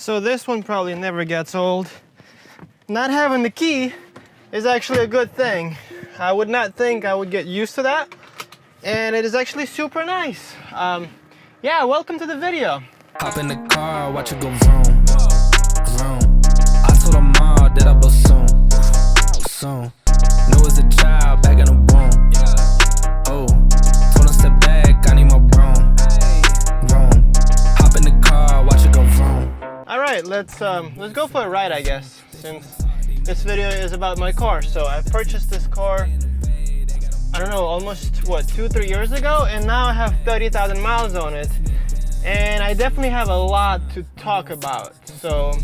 So this one probably never gets old. Not having the key is actually a good thing. I would not think I would get used to that, and it is actually super nice. Yeah, welcome to the video. Hop in the car, watch it go vroom, vroom. I told her mom that I was soon. Knew as a child back in the womb. Oh, told her step back, I need my broom. Hop in the car, watch it go vroom. All right, let's go for a ride, I guess, since this video is about my car. So I purchased this car, I don't know, almost what, 2-3 years ago, and now I have 30,000 miles on it. And I definitely have a lot to talk about. So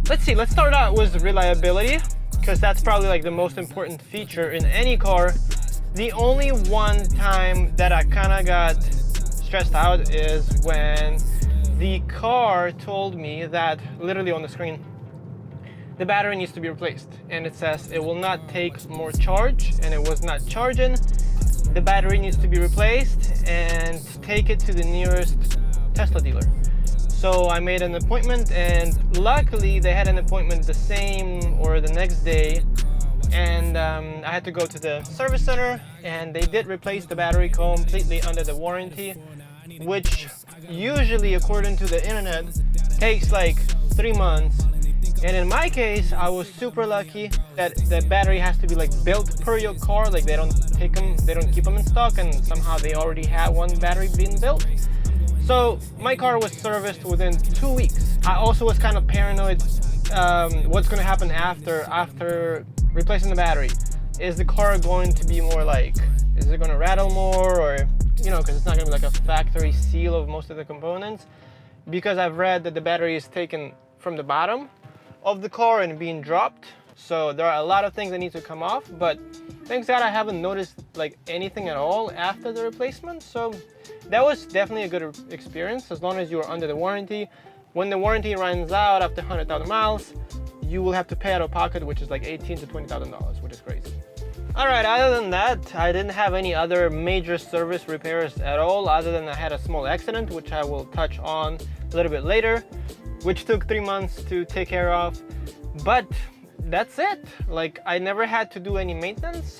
let's see, let's start out with reliability, because that's probably like the most important feature in any car. The only one time that I kind of got stressed out is when the car told me that, literally on the screen, the battery needs to be replaced, and it says it will not take more charge, and it was not charging. The battery needs to be replaced and take it to the nearest Tesla dealer. So I made an appointment, and luckily they had an appointment the same or the next day, and I had to go to the service center, and they did replace the battery completely under the warranty, which usually, according to the internet, takes like 3 months. And in my case, I was super lucky that the battery has to be like built per your car. Like they don't keep them in stock, and somehow they already have one battery being built. So my car was serviced within 2 weeks. I also was kind of paranoid what's going to happen after replacing the battery. Is the car going to be more like, is it going to rattle more, or, you know, because it's not going to be like a factory seal of most of the components. Because I've read that the battery is taken from the bottom of the car and being dropped. So there are a lot of things that need to come off, but thanks God I haven't noticed like anything at all after the replacement. So that was definitely a good experience, as long as you are under the warranty. When the warranty runs out after 100,000 miles, you will have to pay out of pocket, which is like $18,000 to $20,000, which is crazy. All right, other than that, I didn't have any other major service repairs at all, other than I had a small accident, which I will touch on a little bit later, which took 3 months to take care of. But that's it. Like, I never had to do any maintenance,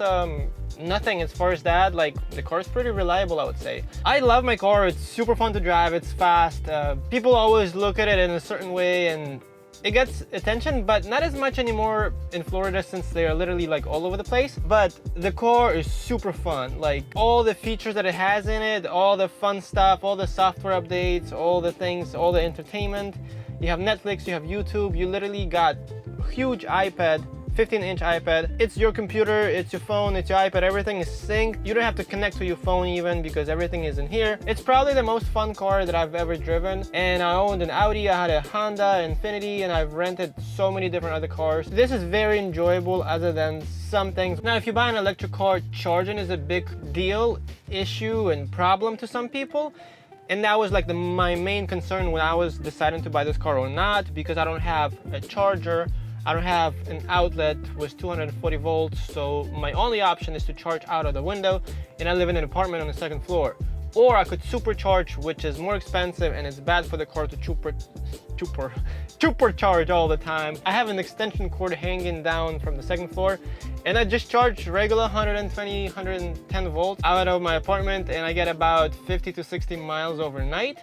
nothing as far as that. Like, the car is pretty reliable, I would say. I love my car. It's super fun to drive. It's fast. People always look at it in a certain way, and it gets attention, but not as much anymore in Florida, since they are literally like all over the place. But the car is super fun. Like, all the features that it has in it, all the fun stuff, all the software updates, all the things, all the entertainment. You have Netflix, you have YouTube, you literally got a huge iPad, 15-inch iPad. It's your computer, it's your phone, it's your iPad, everything is synced. You don't have to connect to your phone even, because everything is in here. It's probably the most fun car that I've ever driven. And I owned an Audi, I had a Honda Infiniti, and I've rented so many different other cars. This is very enjoyable, other than some things. Now, if you buy an electric car, charging is a big deal, issue, and problem to some people. And that was like my main concern when I was deciding to buy this car or not, because I don't have a charger. I don't have an outlet with 240 volts, so my only option is to charge out of the window, and I live in an apartment on the 2nd floor. Or I could supercharge, which is more expensive, and it's bad for the car to supercharge all the time. I have an extension cord hanging down from the 2nd floor, and I just charge regular 120, 110 volts out of my apartment, and I get about 50 to 60 miles overnight.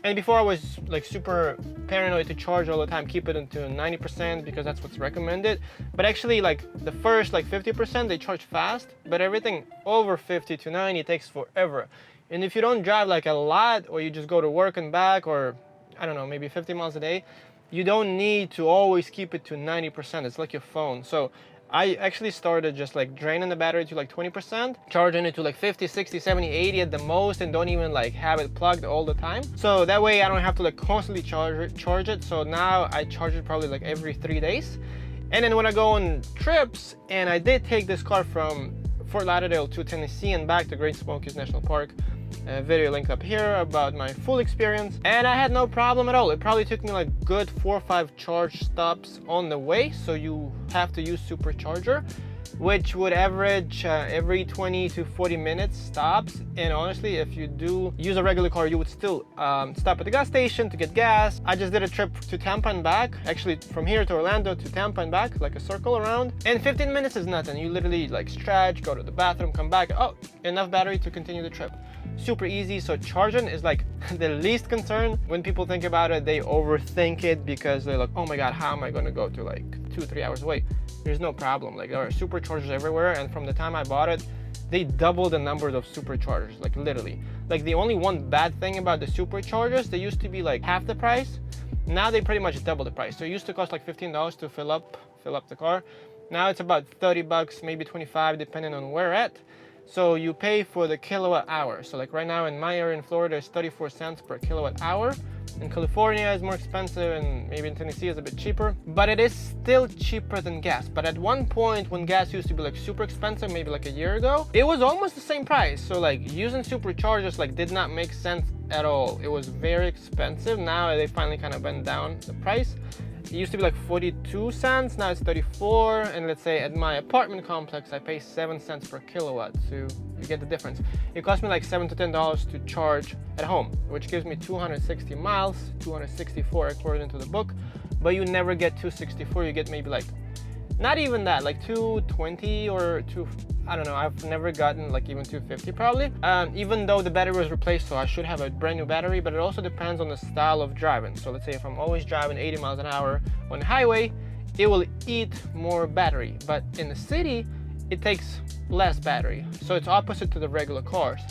And before I was like super paranoid to charge all the time, keep it into 90%, because that's what's recommended. But actually, like the first like 50%, they charge fast, but everything over 50 to 90 takes forever. And if you don't drive like a lot, or you just go to work and back, or I don't know, maybe 50 miles a day, you don't need to always keep it to 90%. It's like your phone. So I actually started just like draining the battery to like 20%, charging it to like 50, 60, 70, 80 at the most, and don't even like have it plugged all the time. So that way I don't have to like constantly charge it. So now I charge it probably like every 3 days. And then when I go on trips, and I did take this car from Fort Lauderdale to Tennessee and back to Great Smokies National Park. A video link up here about my full experience, and I had no problem at all. It probably took me like good 4 or 5 charge stops on the way, so you have to use supercharger. which would average every 20 to 40 minutes stops. And honestly, if you do use a regular car, you would still stop at the gas station to get gas. I just did a trip to Tampa and back, actually from here to Orlando to Tampa and back, like a circle around, and 15 minutes is nothing. You literally like stretch, go to the bathroom, come back, oh, enough battery to continue the trip. Super easy. So charging is like the least concern. When people think about it, they overthink it because they're like, oh my god, how am I going to go to like 2-3 hours away? There's no problem. Like, there are superchargers everywhere, and from the time I bought it, they doubled the numbers of superchargers, like literally. Like, the only one bad thing about the superchargers, they used to be like half the price. Now they pretty much double the price. So it used to cost like $15 to fill up the car. Now it's about 30 bucks, maybe 25, depending on where at. So you pay for the kilowatt hour. So like right now in my area in Florida, it's 34 cents per kilowatt hour. In California it's more expensive, and maybe in Tennessee it's a bit cheaper, but it is still cheaper than gas. But at one point when gas used to be like super expensive, maybe like a year ago, it was almost the same price. So like using superchargers like did not make sense at all. It was very expensive. Now they finally kind of went down the price. It used to be like 42 cents, now it's 34. And let's say at my apartment complex, I pay 7 cents per kilowatt. So you get the difference. It cost me like $7 to $10 to charge at home, which gives me 260 miles, 264 according to the book. But you never get 264, you get maybe like, not even that, like 220 or I don't know, I've never gotten like even 250 probably. Even though the battery was replaced, so I should have a brand new battery, but it also depends on the style of driving. So let's say if I'm always driving 80 miles an hour on the highway, it will eat more battery. But in the city, it takes less battery. So it's opposite to the regular cars.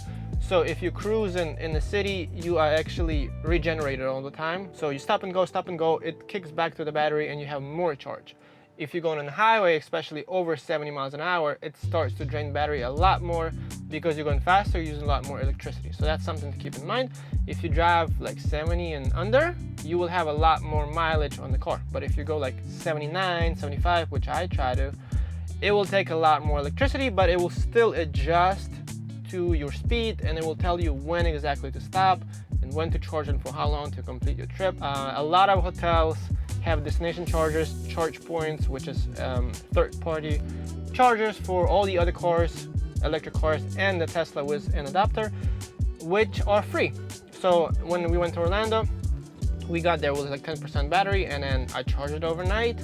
So if you cruise in the city, you are actually regenerated all the time. So you stop and go, it kicks back to the battery and you have more charge. If you're going on the highway, especially over 70 miles an hour, it starts to drain battery a lot more because you're going faster, you're using a lot more electricity. So that's something to keep in mind. If you drive like 70 and under, you will have a lot more mileage on the car. But if you go like 79, 75, which I try to, it will take a lot more electricity, but it will still adjust to your speed, and it will tell you when exactly to stop and when to charge and for how long to complete your trip. A lot of hotels have destination chargers, charge points, which is third-party chargers for all the other cars, electric cars, and the Tesla with an adapter, which are free. So when we went to Orlando, we got there with like 10% battery, and then I charged it overnight,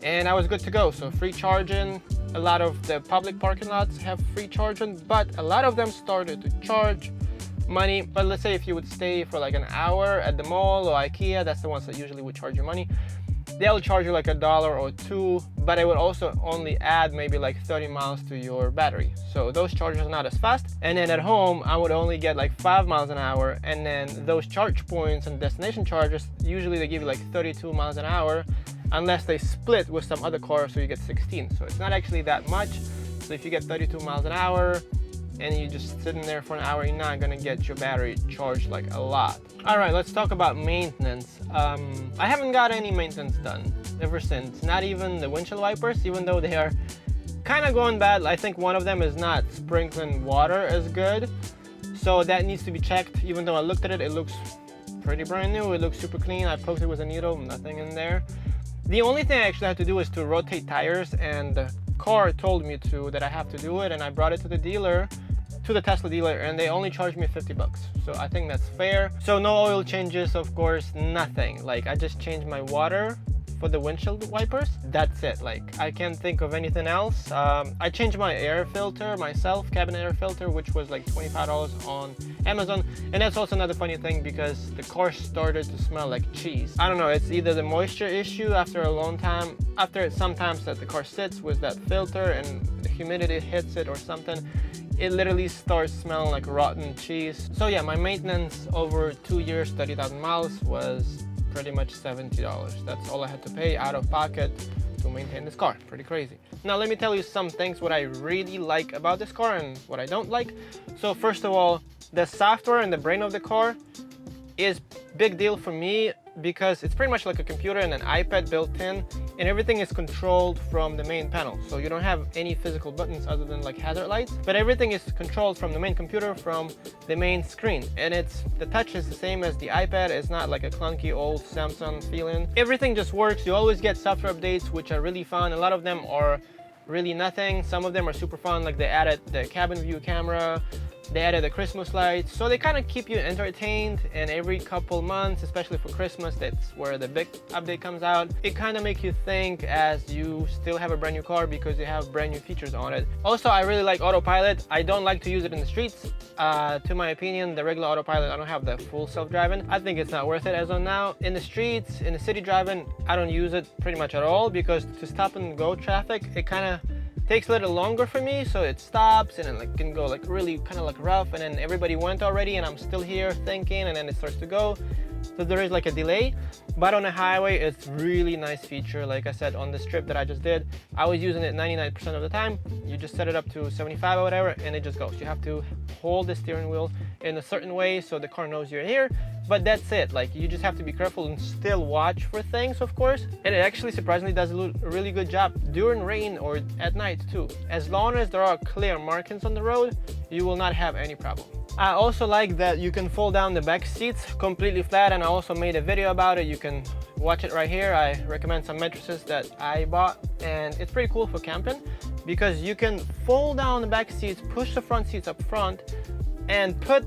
and I was good to go. So free charging. A lot of the public parking lots have free charging, but a lot of them started to charge money. But let's say if you would stay for like an hour at the mall or IKEA, that's the ones that usually would charge you money. They'll charge you like $1 or $2, but it would also only add maybe like 30 miles to your battery. So those chargers are not as fast. And then at home, I would only get like 5 miles an hour. And then those charge points and destination chargers, usually they give you like 32 miles an hour, unless they split with some other car, so you get 16. So it's not actually that much. So if you get 32 miles an hour and you're just sitting there for an hour, you're not gonna get your battery charged like a lot. All right, let's talk about maintenance. I haven't got any maintenance done ever since, not even the windshield wipers, even though they are kind of going bad. I think one of them is not sprinkling water as good, so that needs to be checked. Even though I looked at it, it looks pretty brand new, it looks super clean. I poked it with a needle, nothing in there. The only thing I actually had to do is to rotate tires, and the car told me to that I have to do it, and I brought it to the dealer, to the Tesla dealer, and they only charged me 50 bucks. So I think that's fair. So no oil changes, of course, nothing. Like, I just changed my water for the windshield wipers. That's it. Like, I can't think of anything else. I changed my air filter myself, cabin air filter, which was like $25 on Amazon. And that's also another funny thing, because the car started to smell like cheese. I don't know, it's either the moisture issue after a long time, after sometimes that the car sits with that filter and the humidity hits it or something, it literally starts smelling like rotten cheese. So yeah, my maintenance over 2 years, 30,000 miles was pretty much $70. That's all I had to pay out of pocket to maintain this car. Pretty crazy. Now let me tell you some things what I really like about this car and what I don't like. So first of all, the software and the brain of the car is big deal for me, because it's pretty much like a computer and an iPad built in, and everything is controlled from the main panel. So you don't have any physical buttons other than like hazard lights, but everything is controlled from the main computer, from the main screen. And the touch is the same as the iPad. It's not like a clunky old Samsung feeling. Everything just works. You always get software updates, which are really fun. A lot of them are really nothing. Some of them are super fun, like they added the cabin view camera, they added the Christmas lights, so they kind of keep you entertained. And every couple months, especially for Christmas, that's where the big update comes out. It kind of makes you think as you still have a brand new car because you have brand new features on it. Also, I really like Autopilot. I don't like to use it in the streets. To my opinion, the regular Autopilot, I don't have the full self-driving. I think it's not worth it as of now. In the streets, in the city driving, I don't use it pretty much at all because to stop and go traffic, it kind of takes a little longer for me, so it stops and it can go like really kind of like rough, and then everybody went already and I'm still here thinking, and then it starts to go. So there is like a delay. But on the highway, it's really nice feature. Like I said, on this trip that I just did, I was using it 99% of the time. You just set it up to 75 or whatever, and it just goes. You have to hold the steering wheel in a certain way so the car knows you're here, but that's it. Like, you just have to be careful and still watch for things, of course. And it actually surprisingly does a really good job during rain or at night too. As long as there are clear markings on the road, you will not have any problem. I also like that you can fold down the back seats completely flat, and I also made a video about it. You can watch it right here. I recommend some mattresses that I bought, and it's pretty cool for camping because you can fold down the back seats, push the front seats up front, and put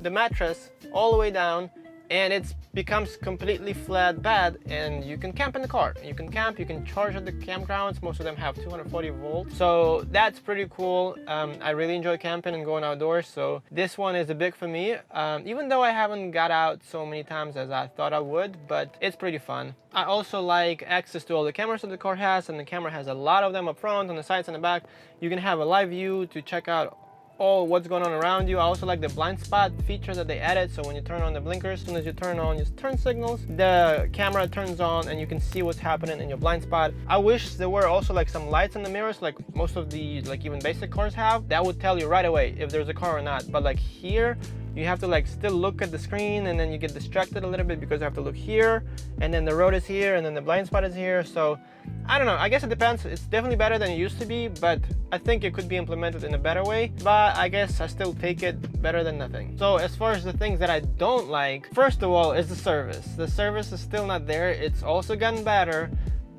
the mattress all the way down, and it becomes completely flat bed, and you can camp in the car. You can camp, you can charge at the campgrounds. Most of them have 240 volts, so that's pretty cool. I really enjoy camping and going outdoors, so this one is a big for me, even though I haven't got out so many times as I thought I would, but it's pretty fun. I also like access to all the cameras that the car has, and the camera has a lot of them up front, on the sides and the back. You can have a live view to check out all what's going on around you. I also like the blind spot feature that they added, so when you turn on the blinkers, as soon as you turn on your turn signals, the camera turns on and you can see what's happening in your blind spot. I wish there were also like some lights in the mirrors like most of the like even basic cars have. That would tell you right away if there's a car or not, but like here you have to like still look at the screen, and then you get distracted a little bit because you have to look here, and then the road is here, and then the blind spot is here. So I don't know, I guess it depends. It's definitely better than it used to be, but I think it could be implemented in a better way. But I guess I still take it better than nothing. So as far as the things that I don't like, first of all is the service. The service is still not there. It's also gotten better,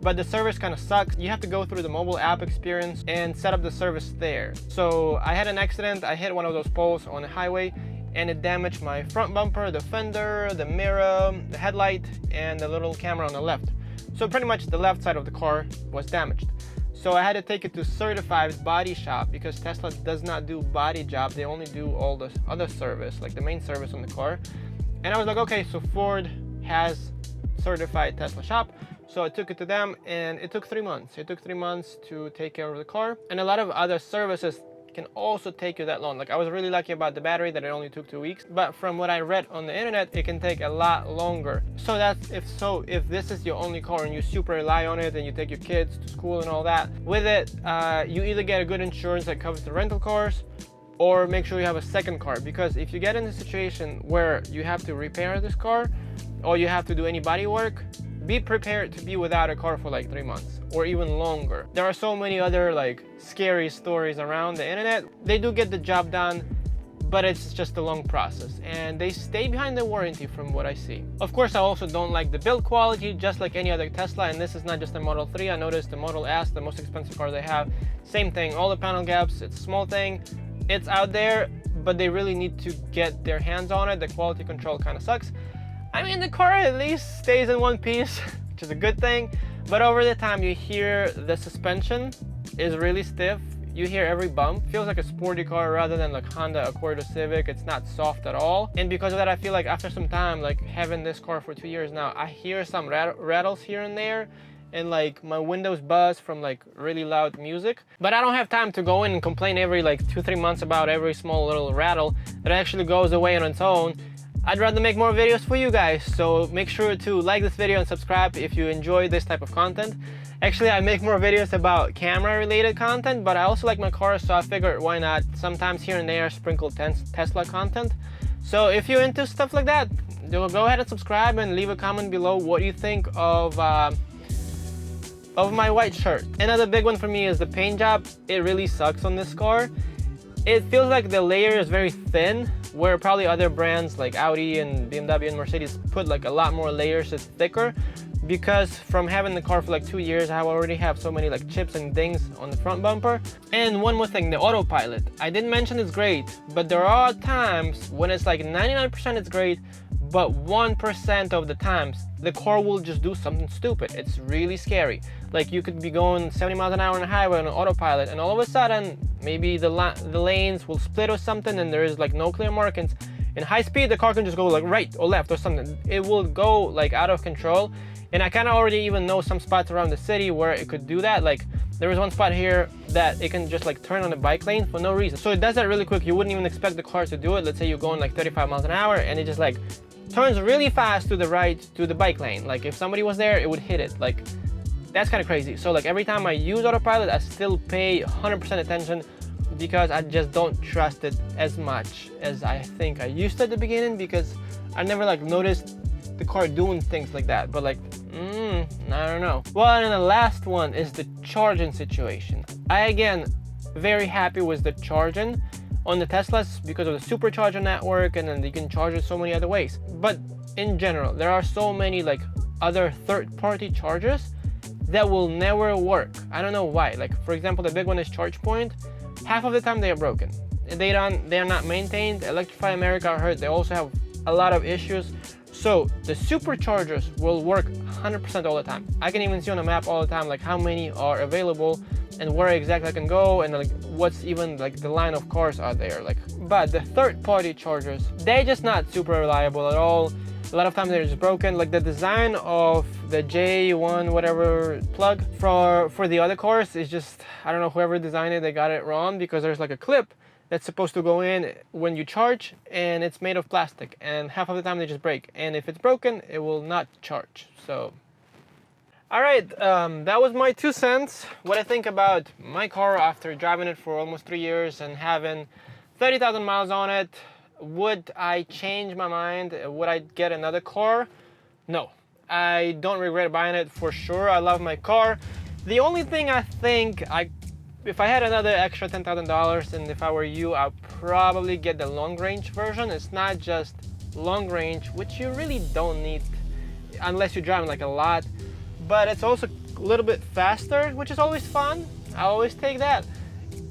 but the service kind of sucks. You have to go through the mobile app experience and set up the service there. So I had an accident. I hit one of those poles on the highway, and it damaged my front bumper, the fender, the mirror, the headlight, and the little camera on the left. So pretty much the left side of the car was damaged. So I had to take it to certified body shop because Tesla does not do body job. They only do all the other service, like the main service on the car. And I was like, okay, so Ford has certified Tesla shop. So I took it to them, and it took 3 months. It took 3 months to take care of the car. And a lot of other services can also take you that long. Like, I was really lucky about the battery that it only took 2 weeks, but from what I read on the internet, it can take a lot longer. So that's if this is your only car and you super rely on it and you take your kids to school and all that, with it, you either get a good insurance that covers the rental cars, or make sure you have a second car, because if you get in a situation where you have to repair this car or you have to do any body work, be prepared to be without a car for like 3 months or even longer. There are so many other like scary stories around the internet. They do get the job done, but it's just a long process, and they stay behind the warranty from what I see. Of course, I also don't like the build quality, just like any other Tesla, and this is not just the Model 3. I noticed the Model S, the most expensive car they have, same thing, all the panel gaps. It's a small thing, it's out there, but they really need to get their hands on it. The quality control kind of sucks. I mean, the car at least stays in one piece, which is a good thing, but over the time you hear the suspension is really stiff. You hear every bump. Feels like a sporty car rather than like Honda Accord or Civic. It's not soft at all. And because of that, I feel like after some time, like having this car for 2 years now, I hear some rattles here and there, and like my windows buzz from like really loud music. But I don't have time to go in and complain every like 2-3 months about every small little rattle. It actually goes away on its own. I'd rather make more videos for you guys, so make sure to like this video and subscribe if you enjoy this type of content. Actually, I make more videos about camera related content, but I also like my cars, so I figured why not sometimes here and there sprinkle Tesla content. So if you're into stuff like that, go ahead and subscribe and leave a comment below what you think of my white shirt. Another big one for me is the paint job. It really sucks on this car. It feels like the layer is very thin, where probably other brands like Audi and BMW and Mercedes put like a lot more layers. It's thicker. because from having the car for like 2 years, I already have so many like chips and dings on the front bumper. And one more thing, the autopilot. I didn't mention it's great, but there are times when it's like 99% it's great, but 1% of the times the car will just do something stupid. It's really scary. Like you could be going 70 miles an hour on the highway on an autopilot, and all of a sudden maybe the lanes will split or something, and there is like no clear markings. In high speed, the car can just go like right or left or something. It will go like out of control. And I kind of already even know some spots around the city where it could do that. Like there was one spot here that it can just like turn on the bike lane for no reason. So it does that really quick. You wouldn't even expect the car to do it. Let's say you're going like 35 miles an hour and it just like turns really fast to the right to the bike lane. Like if somebody was there, it would hit it. Like that's kind of crazy. So like every time I use autopilot, I still pay 100% attention because I just don't trust it as much as I think I used to at the beginning, because I never like noticed the car doing things like that. But like I don't know. Well, and the last one is the charging situation. I again very happy with the charging on the Teslas because of the supercharger network, and then you can charge it so many other ways. But in general, there are so many like other third-party chargers that will never work. I don't know why. Like for example, the big one is ChargePoint. Half of the time they are broken. They are not maintained. Electrify America, I heard they also have a lot of issues. So the superchargers will work 100% all the time. I can even see on the map all the time like how many are available and where exactly I can go, and like what's even like the line of cars are there. Like, but the third-party chargers, they're just not super reliable at all. A lot of times they're just broken. Like the design of the J1 whatever plug for the other cars is just, I don't know, whoever designed it, they got it wrong, because there's like a clip that's supposed to go in when you charge, and it's made of plastic, and half of the time they just break, and if it's broken it will not charge. So all right, that was my 2 cents, what I think about my car after driving it for almost 3 years and having 30,000 miles on it. Would I change my mind? Would I get another car? No, I don't regret buying it for sure. I love my car. The only thing I think if I had another extra $10,000, and if I were you, I'd probably get the long range version. It's not just long range, which you really don't need unless you're driving like a lot, but it's also a little bit faster, which is always fun. I always take that.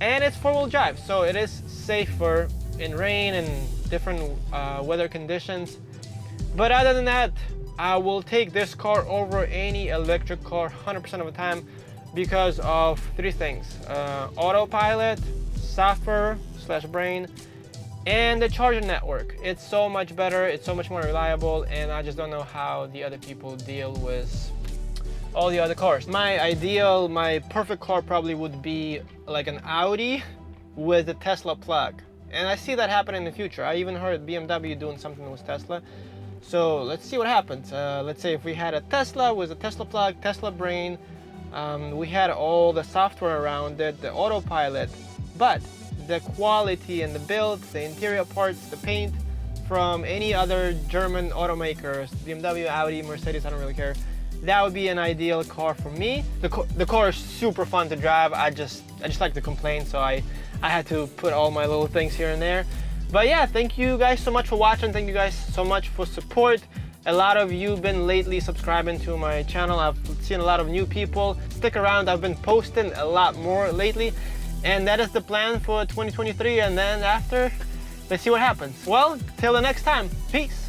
And it's 4-wheel drive, so it is safer in rain and different weather conditions. But other than that, I will take this car over any electric car 100% of the time, because of 3 things: autopilot, software/brain, and the charging network. It's so much better, it's so much more reliable, and I just don't know how the other people deal with all the other cars. My perfect car probably would be like an Audi with a Tesla plug, and I see that happen in the future. I even heard BMW doing something with Tesla. So let's see what happens. Let's say if we had a Tesla with a Tesla plug, Tesla brain, we had all the software around it, the autopilot, but the quality and the build, the interior parts, the paint from any other German automakers, BMW, Audi, Mercedes, I don't really care. That would be an ideal car for me. The car is super fun to drive. I just like to complain, so I had to put all my little things here and there. But yeah, thank you guys so much for watching. Thank you guys so much for support. A lot of you have been lately subscribing to my channel. I've seen a lot of new people. Stick around, I've been posting a lot more lately. And that is the plan for 2023, and then after, let's see what happens. Well, till the next time, peace.